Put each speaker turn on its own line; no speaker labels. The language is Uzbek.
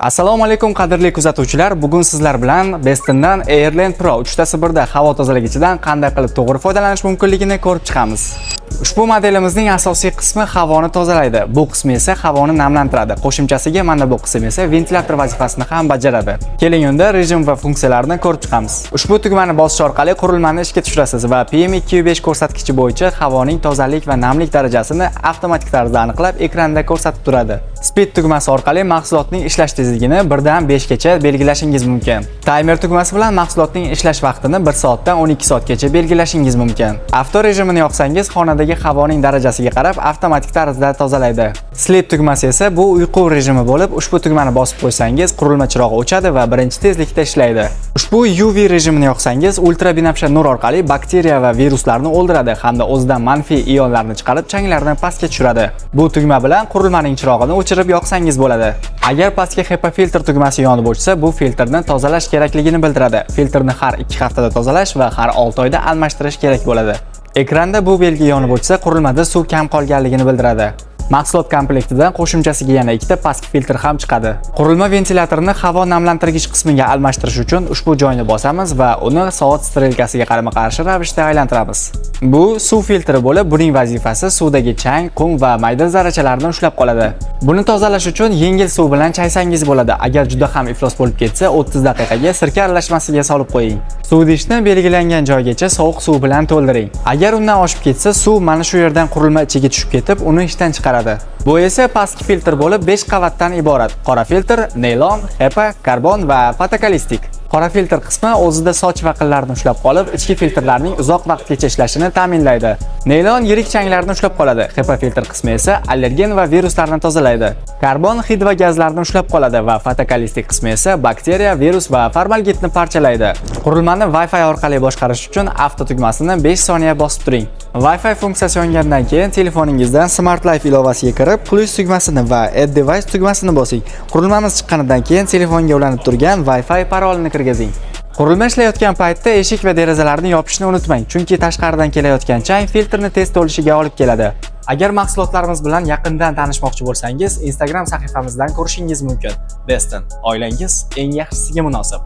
Assalomu alaykum qadrli kuzatuvchilar. Bugun sizlar bilan Bestindan Airland Pro 3.1 havo tozalagichidan qanday qilib to'g'ri foydalanish mumkinligini ko'rib chiqamiz. Ushbu modelimizning asosiy qismi havoni tozalaydi. Bu qismi esa havoni namlantiradi. Qo'shimchasiga mana bu qism esa ventilyator vazifasini ham bajaradi. Keling unda rejim va funksiyalarni ko'rib chiqamiz. Ushbu tugmani bosish orqali qurilmani ishga tushirasiz va PM205 ko'rsatkichi bo'yicha havoning tozalik va namlik darajasini avtomatik tarzda aniqlab ekranda ko'rsatib turadi. Speed tugmasi orqali mahsulotning ishlash tezligini 1 dan 5 gacha belgilashingiz mumkin. Timer tugmasi bilan mahsulotning ishlash vaqtini 1 soatdan 12 soatgacha belgilashingiz mumkin. Avto rejimini yoqsangiz xonadagi havoning darajasiga qarab avtomatik tarzda tozalaydi. Sleep tugmasi esa bu uyqu rejimi bo'lib, ushbu tugmani bosib qo'ysangiz qurilma chirog'i o'chadi va birinchi tezlikda ishlaydi. Ushbu UV rejimini yoqsangiz ultrabinafsha nur orqali bakteriya va viruslarni o'ldiradi hamda o'zidan manfiy ionlarni chiqarib changlarni pastga tushiradi. Bu tugma bilan qurilmaning chirog'ini o'chirib yoqsangiz bo'ladi. Agar pastga HEPA filtr tugmasi yonib o'chsa, bu filtrni tozalash kerakligini bildiradi. Filtrni har 2 haftada tozalash va har 6 oyda almashtirish kerak bo'ladi. Ekranda bu belgi yonib o'chsa, qurilmada suv kam qolganligini bildiradi. Mahsulot komplektidan qo'shimchasiga yana 2 ta pastki filtr ham chiqadi. Qurilma ventilyatorni havo namlantirgich qismiga almashtirish uchun ushbu joyni bosamiz va uni soat strelkasiga qarama-qarshi ravishda aylantiramiz. Bu suv filtri bo'lib, buning vazifasi suvdagi chang, qum va mayda zarrachalarni ushlab qoladi. Buni tozalash uchun yengil suv bilan chaysangiz bo'ladi. Agar juda ham iflos bo'lib ketsa, 30 daqiqaga sirka aralashmasiga solib qo'ying. Suv idishni belgilangan joygacha sovuq suv bilan to'ldiring. Agar undan oshib ketsa, suv mana shu yerdan qurilma ichiga tushib ketib, uni ishdan chiqaradi. Bu esa pastki filtr bo'lib 5 qavatdan iborat. Qora filtr, naylon, HEPA, karbon va fotokalistik. Qora filtr qismi o'zida soch va qillarni ushlab qolib, ichki filtrlarning uzoq vaqtgacha ishlashini ta'minlaydi. Naylon yirik changlarni ushlab qoladi. HEPA filtr qismi esa allergen va viruslarni tozalaydi. Karbon hid va gazlarni ushlab qoladi va fotokalistik qismi esa bakteriya, virus va formaldgidni parchalaydi. Qurilmani Wi-Fi orqali boshqarish uchun avto tugmasini 5 soniya bosib turing. Wi-Fi funksiyasi yongandan keyin telefoningizdan Smart Life ilovasiga kirib, plus tugmasini va Add Device tugmasini bosing. Qurilmamiz chiqqanidan keyin telefonga ulanib turgan Wi-Fi parolini kirgizing. Qurilma ishlayotgan paytda eshik va derazalarni yopishni unutmang, chunki tashqaridan kelayotgan chang filtrni tez to'lishiga olib keladi. Agar mahsulotlarimiz bilan yaqindan tanishmoqchi bo'lsangiz, Instagram sahifamizdan ko'rishingiz mumkin. Bestin, oilangiz eng yaxshisiga munosib.